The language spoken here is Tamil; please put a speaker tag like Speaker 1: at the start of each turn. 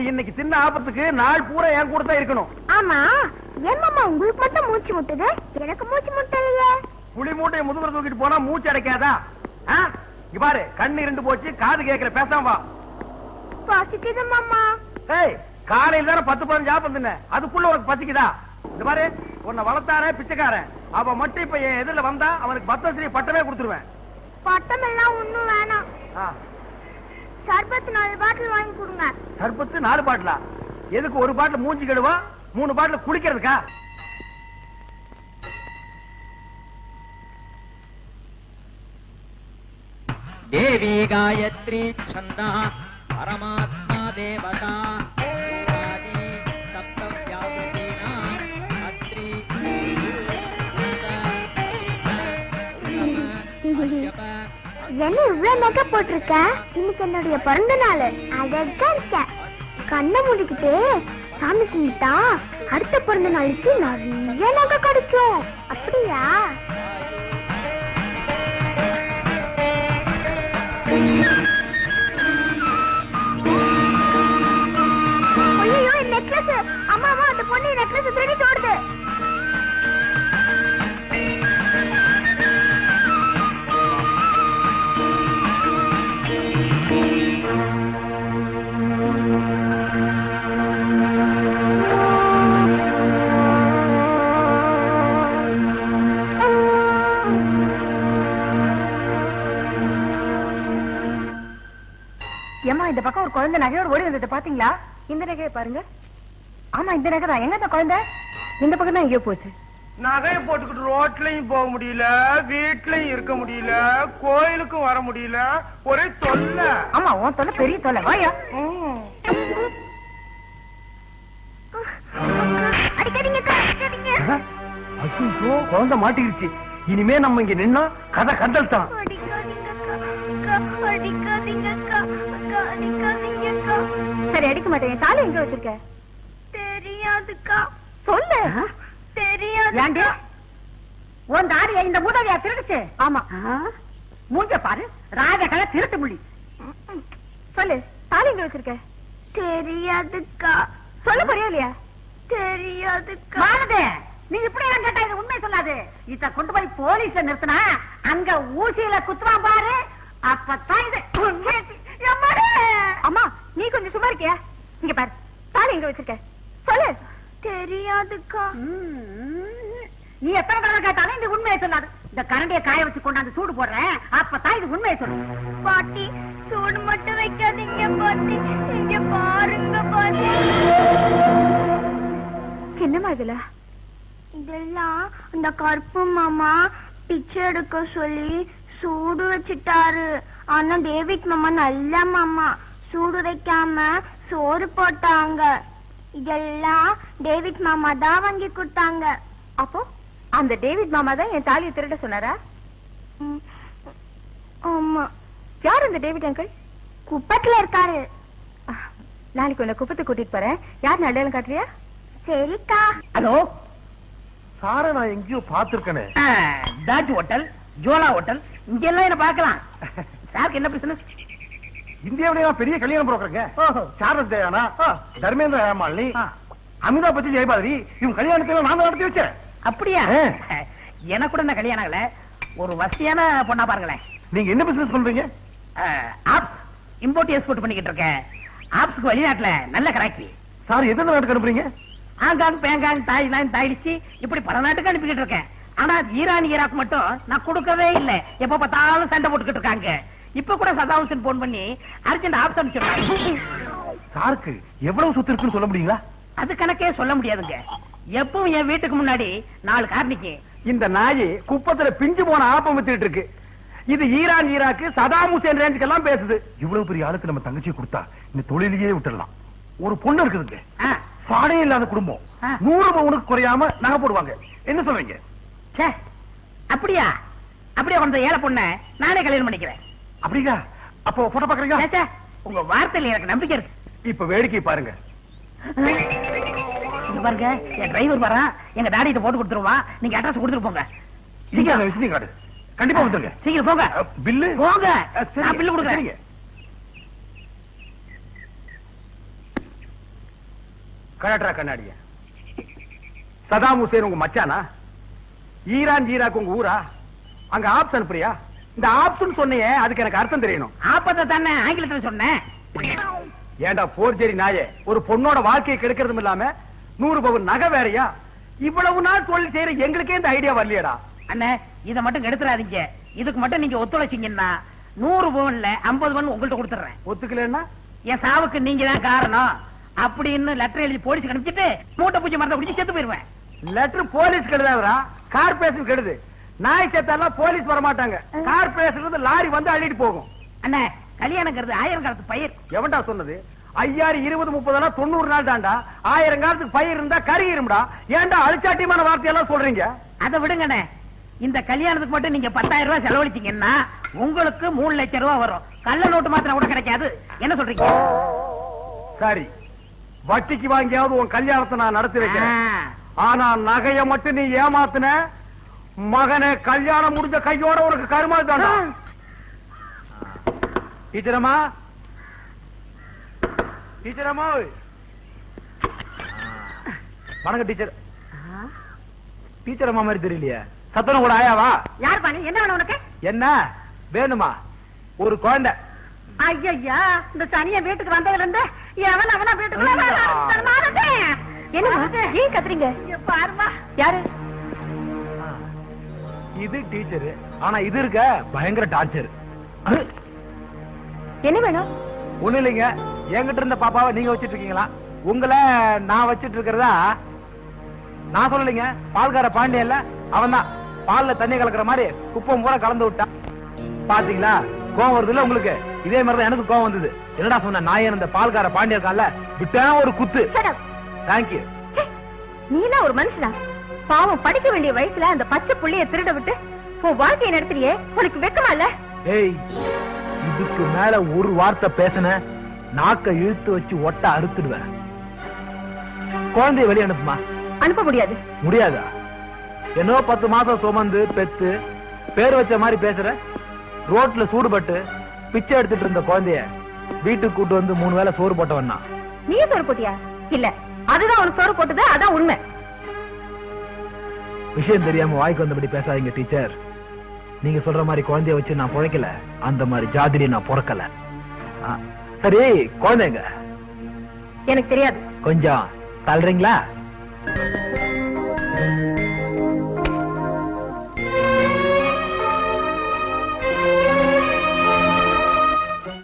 Speaker 1: இன்னைக்கு சின்ன ஆபத்துக்கு நாள் பூரா என் கூட தான் இருக்கணும்.
Speaker 2: ஆமா, ஏமாமா உங்களுக்கு மட்டும் மூச்சு முட்டுது, எனக்கு மூச்சு முட்டலையே.
Speaker 1: புளி மூட்டையை முதுகுல தூக்கிட்டு போனா மூச்சு அடைக்காதா? இங்க பாரு, கண்ணு இரண்டு போச்சு, காது கேட்கற, பேசாம வா.
Speaker 2: பசிக்குது மாமா.
Speaker 1: ஏய், காலையில தானே 10-15 ஆப்பம் தின்ன, அதுக்குள்ள உனக்கு பசிக்குதா? இந்த பாரு, உன்னை வளர்த்தாரே பிச்சைக்காரன், அவ மட்டும் இப்ப என் எதிரில வந்தா அவனுக்கு பத்தஸ்ரீ பட்டமே கொடுத்துருவேன்.
Speaker 2: பட்டம் எல்லாம் ஒண்ணும் வேணாம். சர்பத்து 4 பாட்டில் வாங்கி கொடுங்க.
Speaker 1: சர்பத்து 4 பாட்டிலா? எதுக்கு? ஒரு பாட்டில் மூஞ்சி கழுவா, 3 பாட்டில் குளிக்கிறதுக்கா?
Speaker 3: தேவி காயத்ரி சந்தா பரமாத்மா தேவதா
Speaker 2: என்ன இவ்வளவு மேக்கப் போட்டிருக்க? இன்னைக்கு என்னுடைய பிறந்த நாள். அழகா இருக்க. கண்ணை மூடிக்கிட்டு சாமி கும்பிட்டா அடுத்த பிறந்த நாளுக்கு நிறைய நகை கிடைக்கும். அப்படியா? ஐயோ, நெக்லஸ்! அம்மா அம்மா, அந்த பொண்ணு நெக்லஸ் திருடிட்டு ஓடுது.
Speaker 4: ஏமா, இந்த பக்கம் ஒரு குழந்தை நகையோடு ஓடி வந்தது பாத்தீங்களா? இந்த நகையை பாருங்க. ஆமா, இந்த நகை தான். எங்க இந்த குழந்தை? இந்த பக்கம் தான் எங்கேயோ போச்சு.
Speaker 1: நகையை போட்டுக்கிட்டு ரோட்லயும் போக முடியல, வீட்லயும் இருக்க முடியல, கோயிலுக்கும் வர முடியல, ஒரே தொல்லை.
Speaker 4: ஆமா, உன் தொல்லை பெரிய தொல்லை. வாயா.
Speaker 1: குழந்தை மாட்டிக்கிடுச்சு. இனிமே நம்ம இங்க நின்னா கதை கண்டல் தான்.
Speaker 4: சரி, அடிக்க மாட்டேன். தாலி எங்க வச்சிருக்க?
Speaker 2: தெரியாதுக்கா.
Speaker 4: சொல்லு.
Speaker 2: தெரியாது.
Speaker 4: உன் தாலியை இந்த மூதவியா திருடுச்சு? ஆமா. மூஞ்ச பாரு, ராஜகல திருட்டு முள்ளி. சொல்லு, தாலி எங்க வச்சிருக்க?
Speaker 2: தெரியாதுக்கா.
Speaker 4: சொல்ல போறியா இல்லையா?
Speaker 2: தெரியாதுக்கா.
Speaker 4: வானதே, நீ இப்படி எல்லாம் கேட்டா இது உண்மை சொல்லாது. இத கொண்டு போய் போலீஸ்ல நிறுத்தினா அங்க ஊசியில குத்துவான் பாரு, அப்பதான் இது. அம்மா, நீ கொஞ்சம் சும்மா இருக்கியா? இங்க பாரு, தாலி எங்க வச்சிருக்க? சொல்லு.
Speaker 2: தெரியாதுக்கா.
Speaker 4: நீ எத்தனை தடவை கேட்டாலும் இந்த உண்மையை சொல்லாது. இந்த கரண்டியை காய வச்சு கொண்டாந்து சூடு போடுறேன், அப்பதான் இது உண்மையை சொல்லு.
Speaker 2: பாட்டி, சூடு மட்டும் வைக்காதீங்க பாட்டி. இங்க பாருங்க பாட்டி.
Speaker 4: என்னமா இதுல?
Speaker 2: இதெல்லாம் அந்த கருப்பு மாமா பிச்சை எடுக்க சொல்லி சூடு வச்சுட்டாரு. ஆனா டேவிட் மாமா நல்ல மாமா, சூடு வைக்காம சோறு போட்டாங்க. இதெல்லாம் டேவிட் மாமா தான் வாங்கி கொடுத்தாங்க.
Speaker 4: அப்போ அந்த டேவிட் மாமா தான் என் தாலியை திருட சொன்னாரா?
Speaker 2: ஆமா.
Speaker 4: யார் அந்த டேவிட் அங்கிள்?
Speaker 2: குப்பத்துல இருக்காரு.
Speaker 4: நாளைக்கு உன்னை குப்பத்தை கூட்டிட்டு போறேன். யார் அடையாளம் காட்டுறியா?
Speaker 2: சரிக்கா.
Speaker 1: ஹலோ சார, நான் எங்கேயோ பாத்துருக்கேனே.
Speaker 3: தாஜ் ஹோட்டல், ஜோலா ஹோட்டல், இங்க எல்லாம் என்ன பார்க்கலாம். சாருக்கு என்ன பிசினஸ்?
Speaker 1: இந்தியாவிலேயே பெரிய கல்யாண புரோக்கருங்க. சார்லஸ் தயானா, தர்மேந்திர ஹேமாலினி, அமிதாப் பச்சன், ஜெயபாதிரி, இவங்க கல்யாணத்துல நான் நடத்தி வச்சேன்.
Speaker 3: அப்படியா? எனக்கு கூட என்ன கல்யாணம் ஆகல. ஒரு வசதியான பொண்ணா பாருங்களேன்.
Speaker 1: நீங்க என்ன பிசினஸ் பண்றீங்க?
Speaker 3: ஆப்ஸ் இம்போர்ட் எக்ஸ்போர்ட் பண்ணிக்கிட்டு இருக்கேன். ஆப்ஸ்க்கு வெளிநாட்டுல நல்ல கராக்கி.
Speaker 1: சார், எந்த நாட்டுக்கு அனுப்புறீங்க?
Speaker 3: ஹாங்காங், பேங்காங், தாய்லாந்து, தாய்டிச்சு, இப்படி பல நாட்டுக்கு அனுப்பிக்கிட்டு இருக்கேன். ஆனா ஈரான், ஈராக் மட்டும் நான் கொடுக்கவே இல்லை. எப்ப பார்த்தாலும் சண்டை போட்டுக்கிட்டு இருக்காங்க. இப்ப கூட சதாம் ஹுசேன் போன் பண்ணி அர்ஜென்ட் ஆப்ஸ் அனுப்பிச்சிருக்காங்க.
Speaker 1: சாருக்கு எவ்வளவு சொத்து இருக்குன்னு சொல்ல முடியுங்களா?
Speaker 3: அது கணக்கே சொல்ல முடியாதுங்க. எப்பவும் என் வீட்டுக்கு முன்னாடி 4 கார் நிக்கும்.
Speaker 1: இந்த நாய் குப்பத்துல பிஞ்சு போன ஆப்பம் வித்துட்டு இருக்கு. இது ஈரான், ஈராக்கு, சதாம் ஹுசேன் ரேஞ்சுக்கு எல்லாம் பேசுது. இவ்வளவு பெரிய ஆளுக்கு நம்ம தங்கச்சியை கொடுத்தா இந்த தொழிலையே விட்டுடலாம். ஒரு பொண்ணு இருக்குதுங்க, சாடையே இல்லாத குடும்பம், 100 பவுனுக்கு குறையாம நகை போடுவாங்க. என்ன சொல்றீங்க?
Speaker 3: அப்படியா? அப்படியே வந்த ஏழை பொண்ண நானே கல்யாணம் பண்ணிக்கிறேன்.
Speaker 1: அப்படியா? அப்போ போட்டோ பாக்குறீங்க?
Speaker 3: உங்க வார்த்தையில எனக்கு நம்பிக்கை இருக்கு.
Speaker 1: இப்ப வேடிக்கை பாருங்க.
Speaker 3: பாருங்க, என் டிரைவர் வரான். எங்க டாடிட்ட போட்டு கொடுத்துருவான். நீங்க அட்ரஸ் கொடுத்துட்டு போங்க.
Speaker 1: விசிட்டிங் கார்டு கண்டிப்பா வந்துருங்க.
Speaker 3: சீக்கிரம் போங்க.
Speaker 1: பில்லு
Speaker 3: போங்க. நான் பில்லு கொடுக்குறேன்.
Speaker 1: கலெக்டரா கண்ணாடிய சதாம் ஹுசேன் உங்க மச்சானா? ஈரான் ஈராக் உங்க ஊரா? அங்க ஆப்ஷன் பிரியா? இந்த ஆப்ஷன் சொன்னியே அதுக்கு எனக்கு அர்த்தம் தெரியணும்.
Speaker 3: ஆப்பத்தை தானே ஆங்கிலத்துல சொன்னேன்.
Speaker 1: ஏண்டா போர்ஜரி நாயே, ஒரு பொண்ணோட வாழ்க்கையை கெடுக்கிறதும் இல்லாம 100 பவுன் நகை வேறையா? இவ்வளவு நாள் தொழில் செய்யற எங்களுக்கே இந்த ஐடியா வரலையடா.
Speaker 3: அண்ணே இதை மட்டும் கெடுத்துறாதீங்க. இதுக்கு மட்டும் நீங்க ஒத்துழைச்சீங்கன்னா 100 பவுன்ல 50 பவுன் உங்கள்ட்ட கொடுத்துறேன்.
Speaker 1: ஒத்துக்கலன்னா
Speaker 3: என் சாவுக்கு நீங்க தான் காரணம் அப்படின்னு லெட்டர் எழுதி போலீஸ் அனுப்பிச்சிட்டு மூட்டை பூச்சி மரத்தை குடிச்சு செத்து போயிருவேன்.
Speaker 1: லெட்டர் போலீஸ் கெடுதாவரா? கார்பரேஷன் கெடுது. நாய் செத்தாலாம் போலீஸ் வர மாட்டாங்க. கார்பரேஷன் லாரி வந்து அள்ளிட்டு போகும்.
Speaker 3: அண்ணே கல்யாணங்கிறது 1000 காலத்து பயிர்.
Speaker 1: எவன்டா சொன்னது? 5000 20 30 90 நாள் தாண்டா. 1000 காலத்துக்கு பயிர் இருந்தா கருகிரும்டா. ஏன்டா அழிச்சாட்டியமான வார்த்தையெல்லாம் சொல்றீங்க?
Speaker 3: அதை விடுங்கண்ணே. இந்த கல்யாணத்துக்கு மட்டும் நீங்க 10,000 ரூபாய் செலவழிச்சீங்கன்னா உங்களுக்கு 3 லட்சம் ரூபாய் வரும். கள்ள நோட்டு மாத்திரம் கூட கிடைக்காது. என்ன சொல்றீங்க?
Speaker 1: சரி, வட்டிக்கு வாங்கியாவது உன் கல்யாணத்தை நான் நடத்தி வைக்கிறேன். ஆனா நகைய மட்டும் நீ ஏமாத்துன மகனே, கல்யாணம் முடிஞ்ச கையோட உனக்கு கருமாள் தாண்டா. டீச்சரம்மா, டீச்சரம்மா. வணக்கம் டீச்சர். டீச்சர் அம்மா மாதிரி தெரியலையே. சத்தனம் கூட ஆயாவா?
Speaker 4: யார் பண்ணி என்ன வேணும் உனக்கு?
Speaker 1: என்ன வேணுமா? ஒரு குழந்தை.
Speaker 4: ஐயா இந்த சனிய வீட்டுக்கு வந்ததுல இருந்து எவன் அவனா வீட்டுக்குள்ள என்ன ஏன் கத்துறீங்க? பாருமா யாரு
Speaker 1: இது? டீச்சர். ஆனா இது இருக்க பயங்கர டார்ச்சர்.
Speaker 4: என்ன வேணும்?
Speaker 1: ஒண்ணு இல்லைங்க, என்கிட்ட இருந்த பாப்பாவை நீங்க வச்சிட்டு இருக்கீங்களா? உங்களை நான் வச்சிட்டு இருக்கிறதா நான் சொல்லலைங்க. பால்கார பாண்டியன்ல அவன் தான் பால்ல தண்ணி கலக்கிற மாதிரி குப்பம் பூரா கலந்து விட்டான். பாத்தீங்களா? கோவம் வருது இல்ல உங்களுக்கு? இதே மாதிரிதான் எனக்கு கோவம் வந்தது. என்னடா சொன்ன நாயன் இந்த பால்கார பாண்டியன் கால விட்டா ஒரு குத்து. தேங்க்யூ.
Speaker 4: நீனா ஒரு மனுஷனா? பாவம் படிக்க வேண்டிய வயசுல அந்த பச்சை புள்ளைய திருட விட்டு உன் வாழ்க்கையை நடத்துறியே, உனக்கு வெக்கமா இல்ல?
Speaker 1: ஏய், இதுக்கு மேல ஒரு வார்த்தை பேசின நாக்க இழுத்து வச்சு ஒட்ட அறுத்துடுவேன். குழந்தைய வெளியே அனுப்புமா?
Speaker 4: அனுப்ப முடியாது.
Speaker 1: முடியாதா? என்னோ 10 மாசம் சுமந்து பெத்து பேர் வச்ச மாதிரி பேசுற. ரோட்ல சூடுபட்டு பிச்சை எடுத்துட்டு இருந்த குழந்தைய வீட்டுக்கு கூட்டு வந்து 3 வேளை சோறு போட்டவன்னா?
Speaker 4: நீ சோறு போட்டியா? இல்ல, அதுதான் உனக்கு சோறு போட்டது. அதான் உண்மை.
Speaker 1: விஷயம் தெரியாம வாய்க்கு வந்தபடி பேசாதீங்க டீச்சர். நீங்க சொல்ற மாதிரி குழந்தைய வச்சு நான் பிழைக்கல. அந்த மாதிரி ஜாதிரி நான் பிறக்கல. சரி, குழந்தைங்க
Speaker 4: எனக்கு தெரியாது.
Speaker 1: கொஞ்சம் தள்ளுறீங்களா?